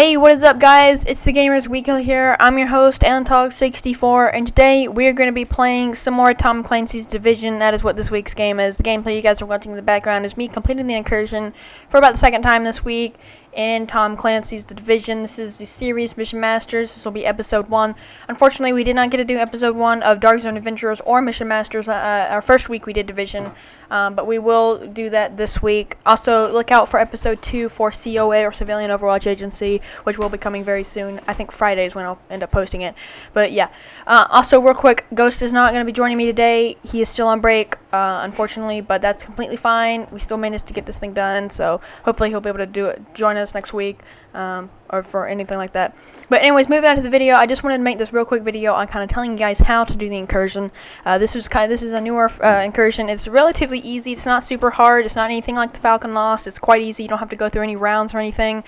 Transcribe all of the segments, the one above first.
Hey, what is up, guys? It's the Gamers Weekly here. I'm your host, Antog64, and today we're going to be playing some more Tom Clancy's Division. That is what this week's game is. The gameplay you guys are watching in the background is me completing the incursion for about the second time this week in Tom Clancy's Division. This is the series Mission Masters. This will be episode 1. Unfortunately, we did not get to do episode 1 of Dark Zone Adventurers or Mission Masters. Our first week we did Division, but we will do that this week. Also, look out for episode 2 for COA or Civilian Overwatch Agency, which will be coming very soon. I think Friday is when I'll end up posting it. But yeah. Also, real quick, Ghost is not going to be joining me today. He is still on break, unfortunately, but that's completely fine. We still managed to get this thing done, so hopefully he'll be able to join us next week, or for anything like that. But anyways, moving on to the video, I just wanted to make this real quick video on kind of telling you guys how to do the incursion. This is a newer incursion. It's relatively easy. It's not super hard. It's not anything like the Falcon Lost. It's quite easy. You don't have to go through any rounds or anything.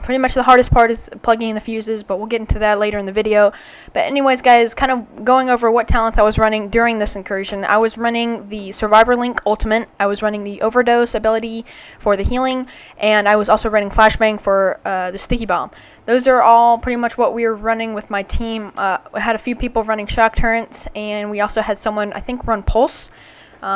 Pretty much the hardest part is plugging in the fuses, but we'll get into that later in the video. But anyways, guys, kind of going over what talents I was running during this incursion. I was running the Survivor Link Ultimate, I was running the Overdose ability for the healing, and I was also running Flashbang for the Sticky Bomb. Those are all pretty much what we were running with my team. I had a few people running Shock Turrets, and we also had someone, I think, run Pulse,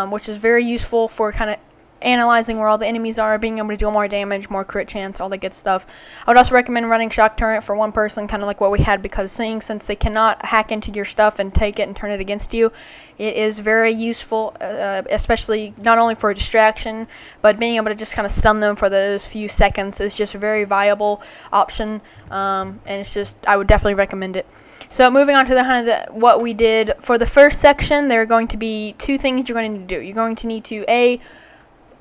which is very useful for kind of analyzing where all the enemies are, being able to deal more damage, more crit chance, all that good stuff. I would also recommend running Shock Turret for one person, kind of like what we had, because since they cannot hack into your stuff and take it and turn it against you, it is very useful, especially not only for a distraction, but being able to just kind of stun them for those few seconds is just a very viable option, and it's just, I would definitely recommend it. So moving on to what we did for the first section, there are going to be two things you're going to need to do. You're going to need to A,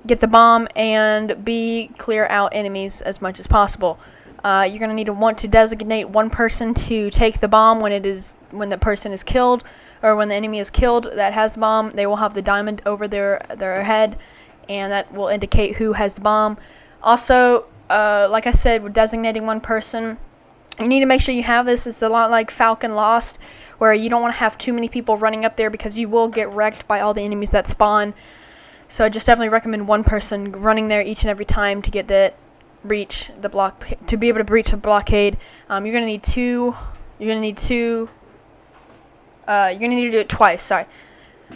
get the bomb, and B, clear out enemies as much as possible. You're going to want to designate one person to take the bomb when the person is killed, or when the enemy is killed that has the bomb. They will have the diamond over their head, and that will indicate who has the bomb. Also, like I said, we're designating one person. You need to make sure you have this. It's a lot like Falcon Lost, where you don't want to have too many people running up there because you will get wrecked by all the enemies that spawn. So I just definitely recommend one person running there each and every time to get that to be able to breach the blockade. You're gonna need two. You're gonna need to do it twice. Sorry.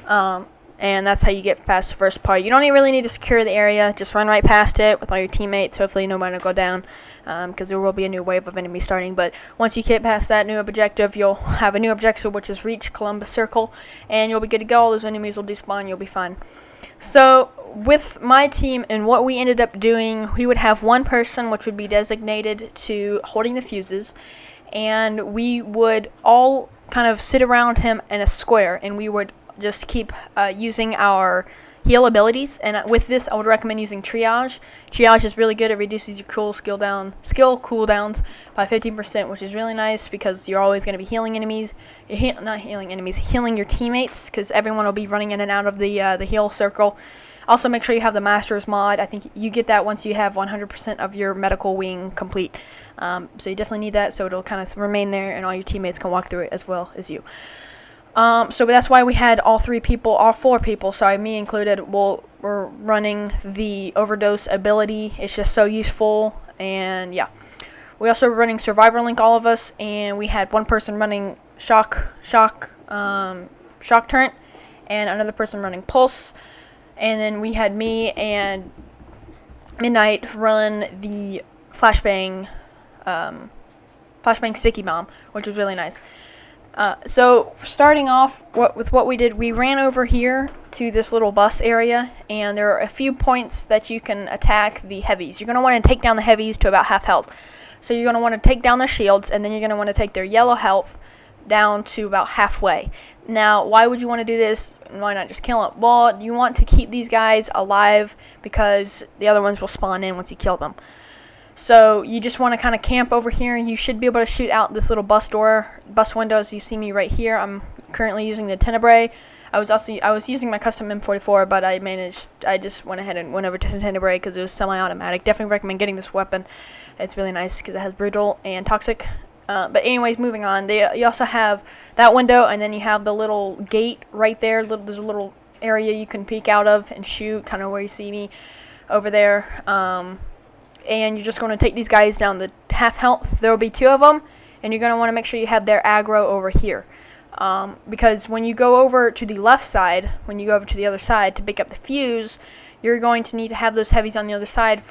And that's how you get past the first part. You don't really need to secure the area. Just run right past it with all your teammates. Hopefully nobody will go down, because there will be a new wave of enemies starting. But once you get past that new objective, you'll have a new objective, which is reach Columbus Circle, and you'll be good to go. All those enemies will despawn. You'll be fine. So with my team and what we ended up doing, we would have one person which would be designated to holding the fuses, and we would all kind of sit around him in a square, and we would just keep using our heal abilities. And with this, I would recommend using Triage. Triage is really good. It reduces your skill cooldowns by 15%, which is really nice because you're always going to be healing enemies. Healing your teammates, because everyone will be running in and out of the heal circle. Also, make sure you have the Master's mod. I think you get that once you have 100% of your medical wing complete. So you definitely need that, so it'll kind of remain there, and all your teammates can walk through it as well as you. So that's why we had all four people, sorry, me included, were running the Overdose ability. It's just so useful, and yeah. We also were running Survivor Link, all of us, and we had one person running Shock Turret, and another person running Pulse, and then we had me and Midnight run the Flashbang Sticky Bomb, which was really nice. So starting off with what we did, we ran over here to this little bus area, and there are a few points that you can attack the heavies. You're going to want to take down the heavies to about half health. So you're going to want to take down their shields, and then you're going to want to take their yellow health down to about halfway. Now, why would you want to do this? Why not just kill them? Well, you want to keep these guys alive because the other ones will spawn in once you kill them. So you just want to kind of camp over here, and you should be able to shoot out this little bus window, as you see me right here. I'm currently using the Tenebrae. I was using my custom M44, but I just went ahead and went over to the Tenebrae because it was semi-automatic. Definitely recommend getting this weapon. It's really nice because it has brutal and toxic. But anyways, moving on. You also have that window, and then you have the little gate right there. There's a little area you can peek out of and shoot, kind of where you see me over there. and you're just going to take these guys down the half health. There will be 2 of them, and you're going to want to make sure you have their aggro over here. Because when you go over to the left side, when you go over to the other side to pick up the fuse, you're going to need to have those heavies on the other side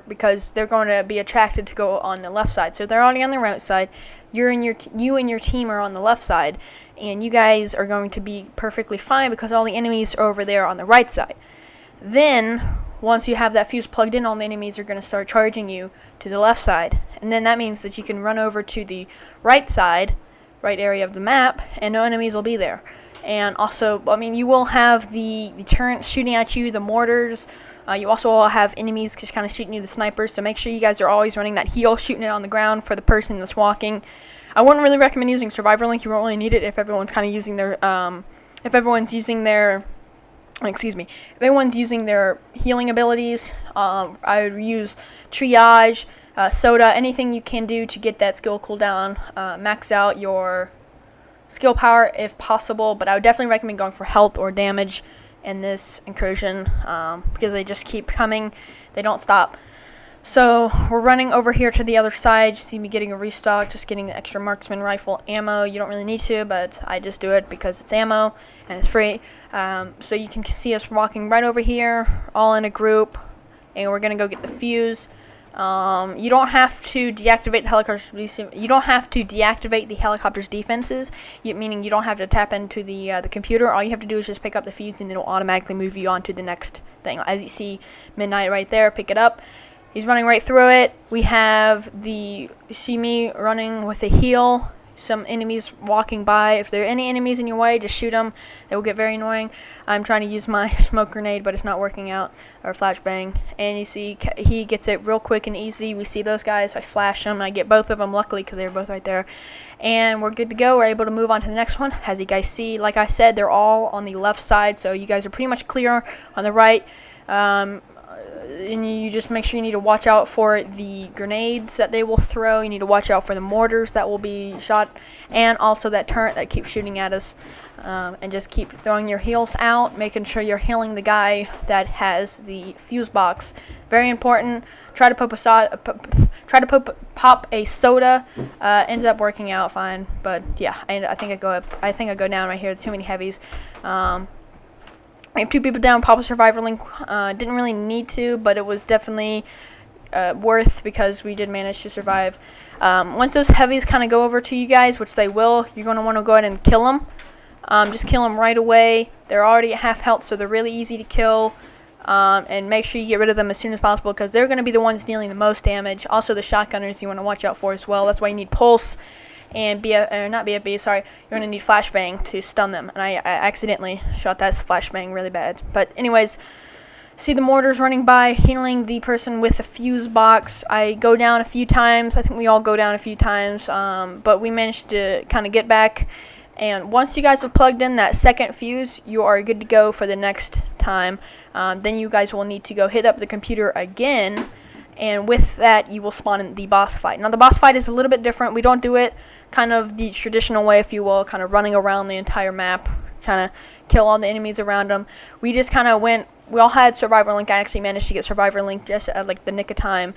because they're going to be attracted to go on the left side. So they're already on the right side. You and your team are on the left side, and you guys are going to be perfectly fine because all the enemies are over there on the right side. Then, once you have that fuse plugged in, all the enemies are going to start charging you to the left side. And then that means that you can run over to the right side, right area of the map, and no enemies will be there. And also, I mean, you will have the turrets shooting at you, the mortars. You also will have enemies just kind of shooting you, the snipers. So make sure you guys are always running that heal, shooting it on the ground for the person that's walking. I wouldn't really recommend using Survivor Link. You won't really need it if everyone's kind of using their, if everyone's using their healing abilities. I would use Triage, Soda, anything you can do to get that skill cooldown, max out your skill power if possible, but I would definitely recommend going for health or damage in this incursion because they just keep coming, they don't stop. So we're running over here to the other side. You see me getting a restock, just getting the extra marksman rifle ammo. You don't really need to, but I just do it because it's ammo and it's free. So you can see us walking right over here, all in a group, and we're gonna go get the fuse. You don't have to deactivate the helicopter's. You don't have to deactivate the helicopter's defenses. Meaning you don't have to tap into the computer. All you have to do is just pick up the fuse, and it'll automatically move you on to the next thing. As you see, Midnight right there. Pick it up. He's running right through it. We have you see me running with a heal. Some enemies walking by. If there are any enemies in your way, just shoot them. They will get very annoying. I'm trying to use my smoke grenade, but it's not working out, or flashbang. And you see he gets it real quick and easy. We see those guys. I flash them. I get both of them, luckily, because they were both right there. And we're good to go. We're able to move on to the next one. As you guys see, like I said, they're all on the left side, so you guys are pretty much clear on the right. And you just make sure you need to watch out for the grenades that they will throw. You need to watch out for the mortars that will be shot, and also that turret that keeps shooting at us. And just keep throwing your heals out, making sure you're healing the guy that has the fuse box. Very important. Try to pop a soda. Ends up working out fine, but yeah, I think I go down right here. Too many heavies. I have 2 people down. Pop a Survivor Link. Didn't really need to, but it was definitely worth because we did manage to survive. Once those heavies kind of go over to you guys, which they will, you're going to want to go ahead and kill them. Just kill them right away. They're already at half health, so they're really easy to kill. And make sure you get rid of them as soon as possible because they're going to be the ones dealing the most damage. Also, the shotgunners you want to watch out for as well. That's why you need Pulse and not BFB, sorry. You're going to need Flashbang to stun them. And I accidentally shot that Flashbang really bad. But anyways, see the mortars running by, healing the person with a fuse box. I go down a few times. I think we all go down a few times. But we managed to kind of get back. And once you guys have plugged in that second fuse, you are good to go for the next time. Then you guys will need to go hit up the computer again. And with that, you will spawn in the boss fight. Now, the boss fight is a little bit different. We don't do it kind of the traditional way, if you will, kind of running around the entire map, trying to kill all the enemies around them. We just kind of went, we all had Survivor Link. I actually managed to get Survivor Link just at like the nick of time.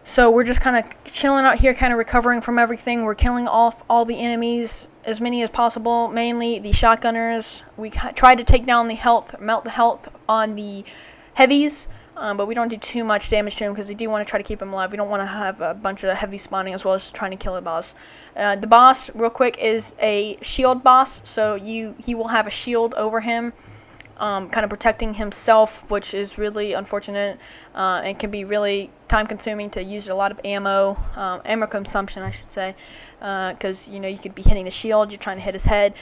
So we're just kind of chilling out here, kind of recovering from everything. We're killing off all the enemies, as many as possible, mainly the shotgunners. We tried to take down the health, melt the health on the heavies. But we don't do too much damage to him because we do want to try to keep him alive. We don't want to have a bunch of heavy spawning as well as trying to kill the boss. The boss, real quick, is a shield boss. So he will have a shield over him, kind of protecting himself, which is really unfortunate and can be really time-consuming to use a lot of ammo consumption, I should say, because you could be hitting the shield, you're trying to hit his head.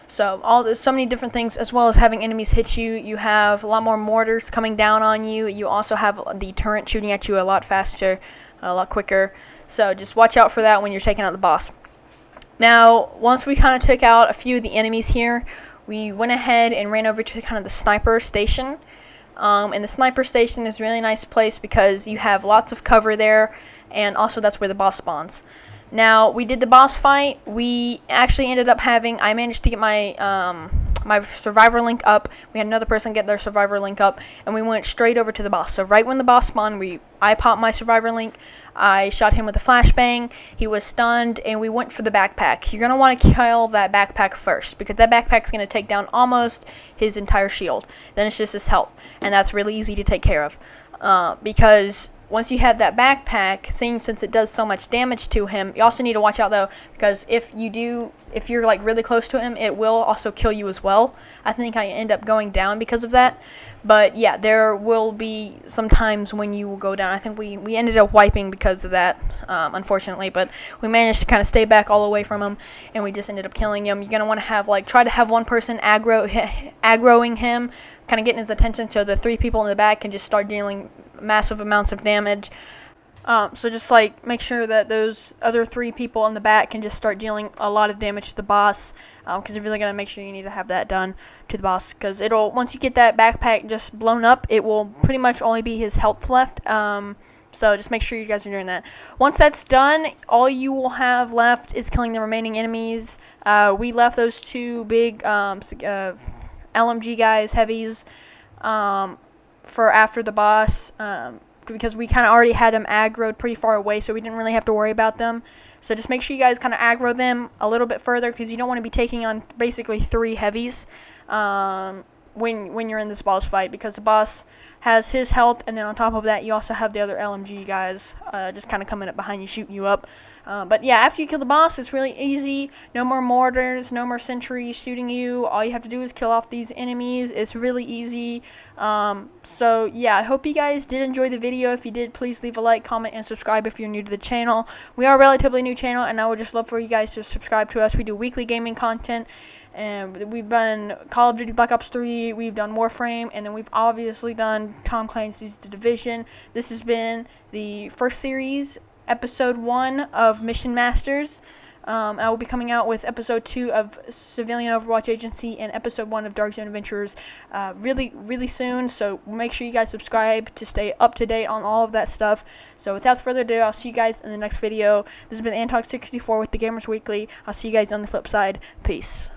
So so many different things, as well as having enemies hit you. You have a lot more mortars coming down on you. You also have the turret shooting at you a lot faster, a lot quicker. So just watch out for that when you're taking out the boss. Now, once we kind of took out a few of the enemies here, we went ahead and ran over to kind of the sniper station. And the sniper station is a really nice place because you have lots of cover there, and also that's where the boss spawns. Now, we did the boss fight. We actually ended up I managed to get my my survivor link up. We had another person get their survivor link up, and we went straight over to the boss. So right when the boss spawned, I popped my survivor link. I shot him with a flashbang. He was stunned, and we went for the backpack. You're going to want to kill that backpack first, because that backpack's going to take down almost his entire shield. Then it's just his health, and that's really easy to take care of. Because once you have that backpack, since it does so much damage to him, you also need to watch out though, because if you're like really close to him, it will also kill you as well. I think I end up going down because of that. But yeah, there will be some times when you will go down. I think we ended up wiping because of that, unfortunately, but we managed to kind of stay back all the way from him, and we just ended up killing him. You're going to want to have try to have one person aggroing him, kind of getting his attention, so the 3 people in the back can just start dealing massive amounts of damage. So just make sure that those other 3 people in the back can just start dealing a lot of damage to the boss, because you're really going to make sure you need to have that done to the boss, because once you get that backpack just blown up, it will pretty much only be his health left. So just make sure you guys are doing that. Once that's done, all you will have left is killing the remaining enemies. We left those 2 big LMG guys, heavies, for after the boss, because we kind of already had them aggroed pretty far away, so we didn't really have to worry about them. So just make sure you guys kind of aggro them a little bit further, because you don't want to be taking on basically 3 heavies when you're in this boss fight, because the boss has his health, and then on top of that you also have the other LMG guys just kind of coming up behind you, shooting you up. But yeah, after you kill the boss, it's really easy. No more mortars, no more sentries shooting you. All you have to do is kill off these enemies. It's really easy. So yeah, I hope you guys did enjoy the video. If you did, please leave a like, comment, and subscribe if you're new to the channel. We are a relatively new channel, and I would just love for you guys to subscribe to us. We do weekly gaming content, and we've done Call of Duty Black Ops 3, we've done Warframe, and then we've obviously done Tom Clancy's The Division. This has been the first series, episode 1 of Mission Masters. I will be coming out with episode 2 of Civilian Overwatch Agency and episode 1 of Dark Zone Adventurers really soon. So make sure you guys subscribe to stay up to date on all of that stuff. So without further ado, I'll see you guys in the next video. This has been Antog64 with the Gamers Weekly. I'll see you guys on the flip side. Peace.